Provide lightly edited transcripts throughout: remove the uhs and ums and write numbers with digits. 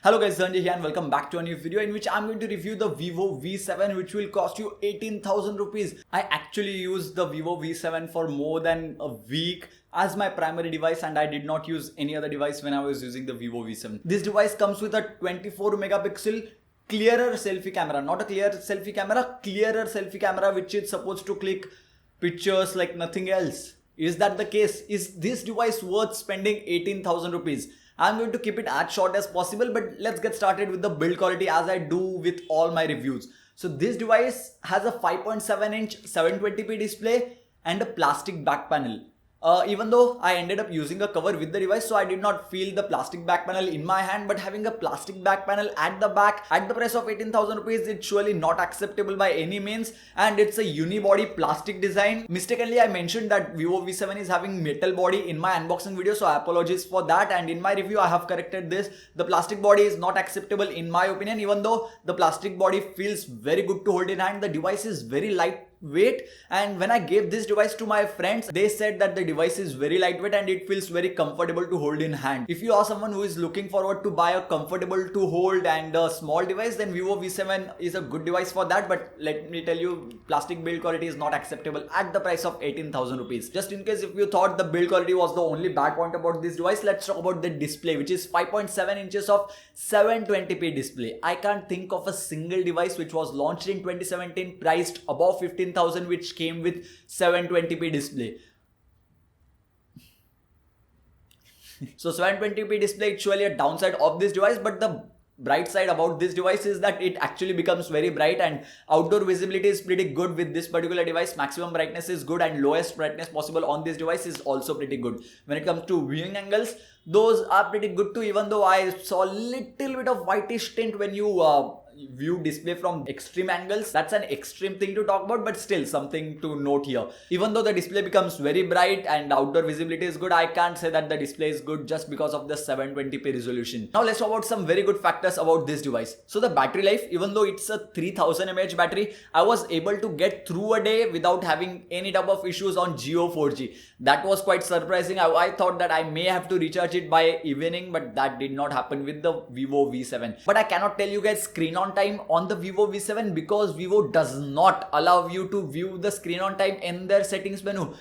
Hello guys, Dhananjay here and welcome back to a new video in which I'm going to review the Vivo V7 which will cost you 18,000 rupees. I actually used the Vivo V7 for more than a week as my primary device and I did not use any other device when I was using the Vivo V7. This device comes with a 24 megapixel clearer selfie camera, not a clear selfie camera, clearer selfie camera which is supposed to click pictures like nothing else. Is that the case? Is this device worth spending 18,000 rupees? I'm going to keep it as short as possible, but let's get started with the build quality as I do with all my reviews. So this device has a 5.7 inch 720p display and a plastic back panel. Even though I ended up using a cover with the device, so I did not feel the plastic back panel in my hand, but having a plastic back panel at the back at the price of 18,000 rupees, it's surely not acceptable by any means, and it's a unibody plastic design. Mistakenly, I mentioned that Vivo V7 is having metal body in my unboxing video, so apologies for that, and in my review I have corrected this. The plastic body is not acceptable in my opinion, even though the plastic body feels very good to hold in hand. The device is very lightweight, and when I gave this device to my friends, they said that the device is very lightweight and it feels very comfortable to hold in hand. If you are someone who is looking forward to buy a comfortable to hold and a small device, then Vivo V7 is a good device for that. But let me tell you, plastic build quality is not acceptable at the price of 18,000 rupees. Just in case if you thought the build quality was the only bad point about this device, let's talk about the display, which is 5.7 inches of 720p display. I can't think of a single device which was launched in 2017 priced above 15,000 which came with 720p display. So 720p display is surely a downside of this device, but the bright side about this device is that it actually becomes very bright and outdoor visibility is pretty good with this particular device. Maximum brightness is good and lowest brightness possible on this device is also pretty good. When it comes to viewing angles, those are pretty good too, even though I saw a little bit of whitish tint when you view display from extreme angles. That's an extreme thing to talk about, but still something to note here. Even though the display becomes very bright and outdoor visibility is good, I can't say that the display is good just because of the 720p resolution. Now let's talk about some very good factors about this device. So the battery life, even though it's a 3000 mAh battery, I was able to get through a day without having any type of issues on Jio 4G. That was quite surprising. I thought that I may have to recharge it by evening, but that did not happen with the Vivo V7. But I cannot tell you guys screen on time on the Vivo V7 because Vivo does not allow you to view the screen on time in their settings menu.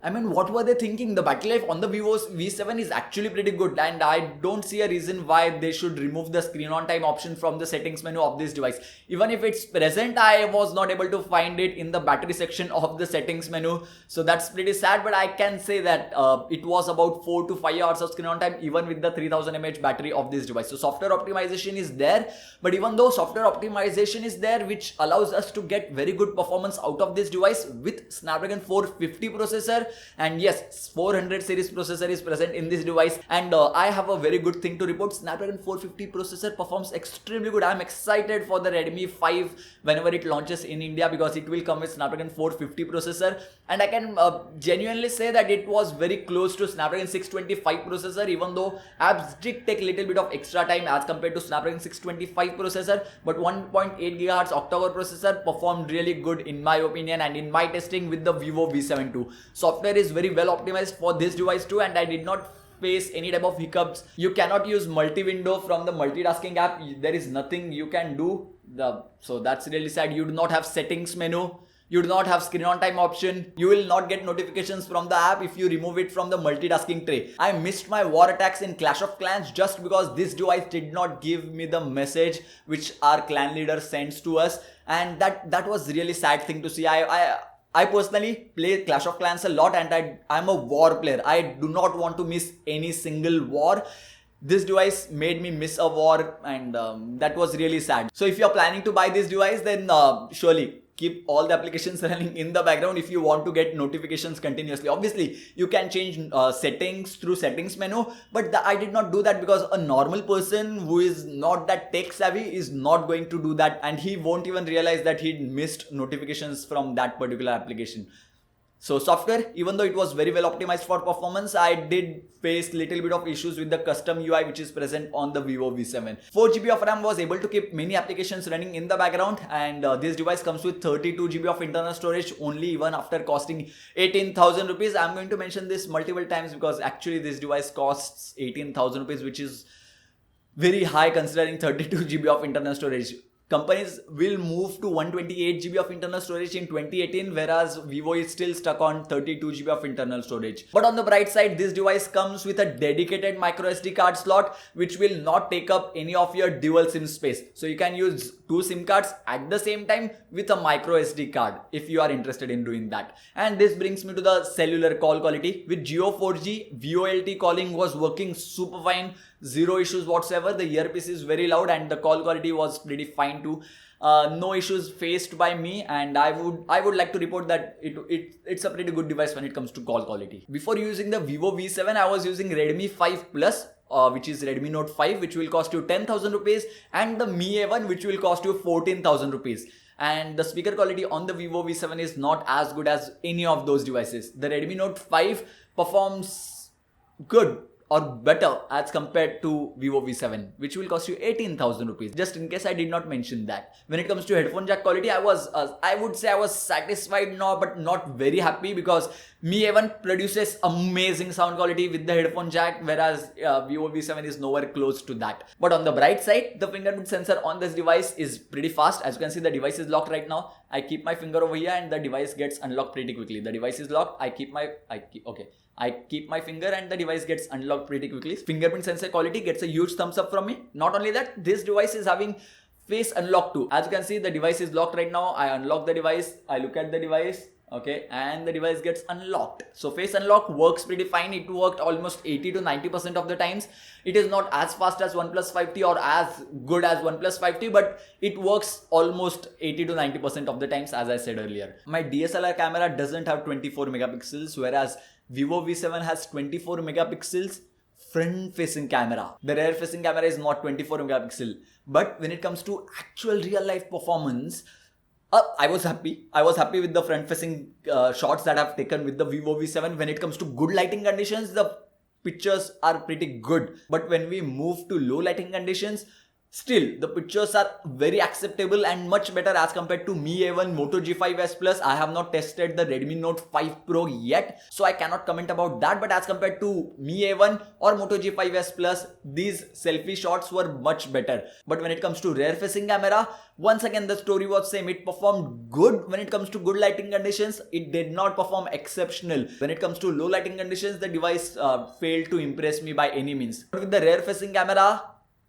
I mean, what were they thinking? The battery life on the Vivo V7 is actually pretty good and I don't see a reason why they should remove the screen on time option from the settings menu of this device. Even if it's present, I was not able to find it in the battery section of the settings menu. So that's pretty sad, but I can say that it was about 4 to 5 hours of screen on time even with the 3000 mAh battery of this device. So software optimization is there, but even though software optimization is there which allows us to get very good performance out of this device with Snapdragon 450 processor, and yes, 400 series processor is present in this device, and I have a very good thing to report. Snapdragon 450 processor performs extremely good. I'm excited for the Redmi 5 whenever it launches in India because it will come with Snapdragon 450 processor, and I can genuinely say that it was very close to Snapdragon 625 processor, even though apps did take a little bit of extra time as compared to Snapdragon 625 processor, but 1.8 GHz octa-core processor performed really good in my opinion and in my testing with the Vivo V7 too. Software is very well optimized for this device too, and I did not face any type of hiccups. You cannot use multi-window from the multitasking app. There is nothing you can do. So that's really sad. You do not have settings menu. You do not have screen on time option. You will not get notifications from the app if you remove it from the multitasking tray. I missed my war attacks in Clash of Clans just because this device did not give me the message which our clan leader sends to us, and that was really sad thing to see. I personally play Clash of Clans a lot and I'm a war player. I do not want to miss any single war. This device made me miss a war and that was really sad. So if you're planning to buy this device, then surely keep all the applications running in the background if you want to get notifications continuously. Obviously, you can change settings through settings menu, but I did not do that because a normal person who is not that tech savvy is not going to do that, and he won't even realize that he missed notifications from that particular application. So software, even though it was very well optimized for performance, I did face little bit of issues with the custom UI which is present on the Vivo V7. 4GB of RAM was able to keep many applications running in the background, and this device comes with 32GB of internal storage only, even after costing 18,000 rupees. I'm going to mention this multiple times because actually this device costs 18,000 rupees, which is very high considering 32 GB of internal storage. Companies will move to 128 GB of internal storage in 2018, whereas Vivo is still stuck on 32 GB of internal storage. But on the bright side, this device comes with a dedicated micro SD card slot, which will not take up any of your dual SIM space. So you can use 2 SIM cards at the same time with a micro SD card if you are interested in doing that. And this brings me to the cellular call quality. With Jio 4G, VoLTE calling was working super fine. Zero issues whatsoever. The earpiece is very loud and the call quality was pretty fine too. No issues faced by me, and I would like to report that it's a pretty good device when it comes to call quality. Before using the Vivo V7, I was using Redmi 5 Plus, which is Redmi Note 5, which will cost you 10,000 rupees, and the Mi A1, which will cost you 14,000 rupees. And the speaker quality on the Vivo V7 is not as good as any of those devices. The Redmi Note 5 performs good or better as compared to Vivo V7, which will cost you 18,000 rupees. Just in case I did not mention that. When it comes to headphone jack quality, I would say I was satisfied now, but not very happy, because Mi A1 produces amazing sound quality with the headphone jack, whereas Vivo V7 is nowhere close to that. But on the bright side, the fingerprint sensor on this device is pretty fast. As you can see, the device is locked right now. I keep my finger over here and the device gets unlocked pretty quickly. The device is locked. I keep my finger and the device gets unlocked pretty quickly. Fingerprint sensor quality gets a huge thumbs up from me. Not only that, this device is having face unlock too. As you can see, the device is locked right now. I unlock the device, I look at the device, okay, and the device gets unlocked. So face unlock works pretty fine. It worked almost 80 to 90% of the times. It is not as fast as OnePlus 5T or as good as OnePlus 5T, but it works almost 80 to 90% of the times, as I said earlier. My DSLR camera doesn't have 24 megapixels, whereas Vivo V7 has 24 megapixels front facing camera. The rear facing camera is not 24 megapixel. But when it comes to actual real life performance, I was happy. I was happy with the front facing shots that I've taken with the Vivo V7. When it comes to good lighting conditions, the pictures are pretty good. But when we move to low lighting conditions, still, the pictures are very acceptable and much better as compared to Mi A1 Moto G5s Plus. I have not tested the Redmi Note 5 Pro yet, so I cannot comment about that. But as compared to Mi A1 or Moto G5s Plus, these selfie shots were much better. But when it comes to rear facing camera, once again the story was same. It performed good when it comes to good lighting conditions. It did not perform exceptional. When it comes to low lighting conditions, the device failed to impress me by any means. But with the rear facing camera,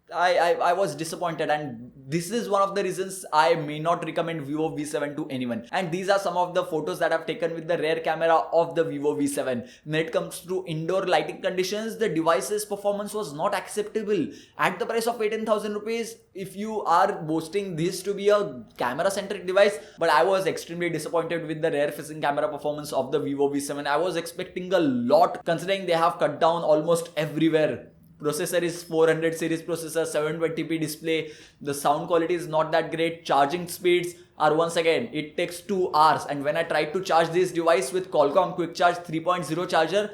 I was disappointed, and this is one of the reasons I may not recommend Vivo V7 to anyone. And these are some of the photos that I've taken with the rear camera of the Vivo V7. When it comes to indoor lighting conditions, the device's performance was not acceptable. At the price of 18,000 rupees, if you are boasting this to be a camera centric device, but I was extremely disappointed with the rear facing camera performance of the Vivo V7. I was expecting a lot, considering they have cut down almost everywhere. Processor is 400 series processor, 720p display. The sound quality is not that great. Charging speeds are, once again, it takes 2 hours. And when I tried to charge this device with Qualcomm Quick Charge 3.0 charger,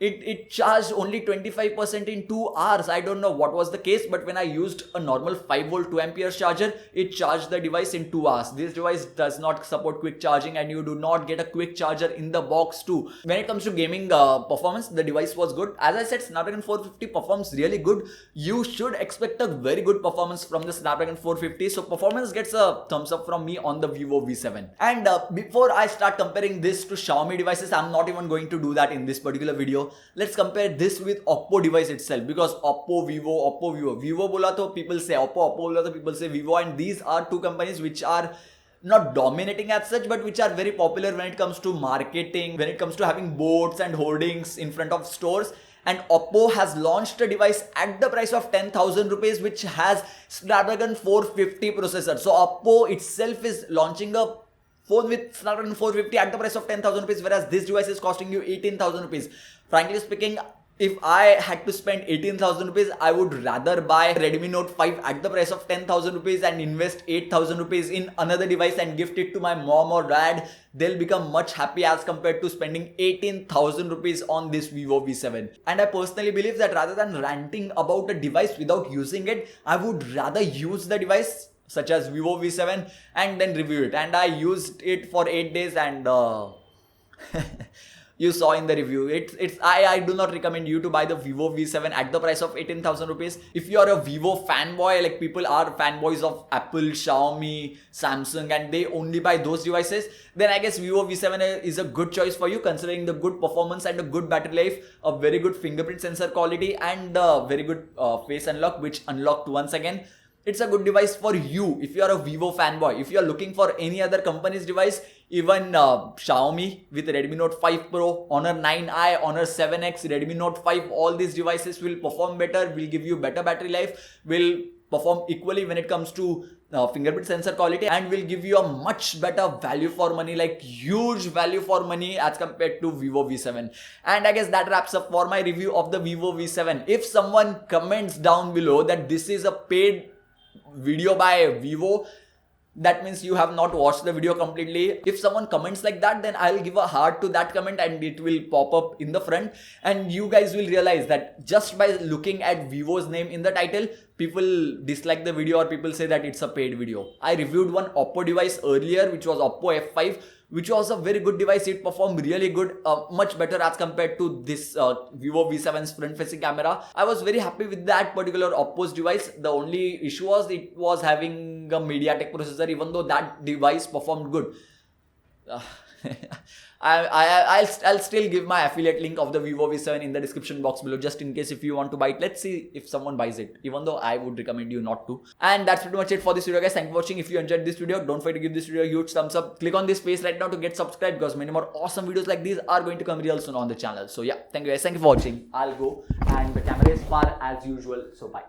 it charged only 25% in 2 hours. I don't know what was the case, but when I used a normal 5V 2 ampere charger, it charged the device in 2 hours. This device does not support quick charging, and you do not get a quick charger in the box too. When it comes to gaming performance, the device was good. As I said, Snapdragon 450 performs really good. You should expect a very good performance from the Snapdragon 450. So performance gets a thumbs up from me on the Vivo V7. And before I start comparing this to Xiaomi devices, I'm not even going to do that in this particular video. Let's compare this with Oppo device itself, because Oppo, Vivo bola to people say Oppo bola to people say Vivo, and these are two companies which are not dominating as such, but which are very popular when it comes to marketing, when it comes to having boards and hoardings in front of stores. And Oppo has launched a device at the price of 10,000 rupees, which has Snapdragon 450 processor. So Oppo itself is launching a phone with Snapdragon 450 at the price of 10,000 rupees, whereas this device is costing you 18,000 rupees. Frankly speaking, if I had to spend 18,000 rupees, I would rather buy Redmi Note 5 at the price of 10,000 rupees and invest 8,000 rupees in another device and gift it to my mom or dad. They'll become much happy as compared to spending 18,000 rupees on this Vivo V7. And I personally believe that rather than ranting about a device without using it, I would rather use the device such as Vivo V7 and then review it. And I used it for 8 days and you saw in the review. I do not recommend you to buy the Vivo V7 at the price of 18,000 rupees. If you are a Vivo fanboy, like people are fanboys of Apple, Xiaomi, Samsung, and they only buy those devices, then I guess Vivo V7 is a good choice for you, considering the good performance and a good battery life, a very good fingerprint sensor quality, and a very good face unlock, which unlocked once again. It's a good device for you if you are a Vivo fanboy. If you are looking for any other company's device, even Xiaomi with Redmi Note 5 Pro, Honor 9i, Honor 7X, Redmi Note 5, all these devices will perform better, will give you better battery life, will perform equally when it comes to fingerprint sensor quality, and will give you a much better value for money, like huge value for money as compared to Vivo V7. And I guess that wraps up for my review of the Vivo V7. If someone comments down below that this is a paid video by Vivo, that means you have not watched the video completely. If someone comments like that, then I'll give a heart to that comment and it will pop up in the front, and you guys will realize that just by looking at Vivo's name in the title, people dislike the video or people say that it's a paid video. I reviewed one Oppo device earlier, which was Oppo F5, which was a very good device. It performed really good, much better as compared to this Vivo V7's front-facing camera. I was very happy with that particular Oppo's device. The only issue was it was having a MediaTek processor, even though that device performed good. I'll still give my affiliate link of the Vivo V7 in the description box below, just in case if you want to buy it. Let's see if someone buys it, even though I would recommend you not to. And that's pretty much it for this video, guys. Thank you for watching. If you enjoyed this video, don't forget to give this video a huge thumbs up. Click on this face right now to get subscribed, because many more awesome videos like these are going to come real soon on the channel. So yeah, thank you guys. Thank you for watching. I'll go, and the camera is far as usual, so bye.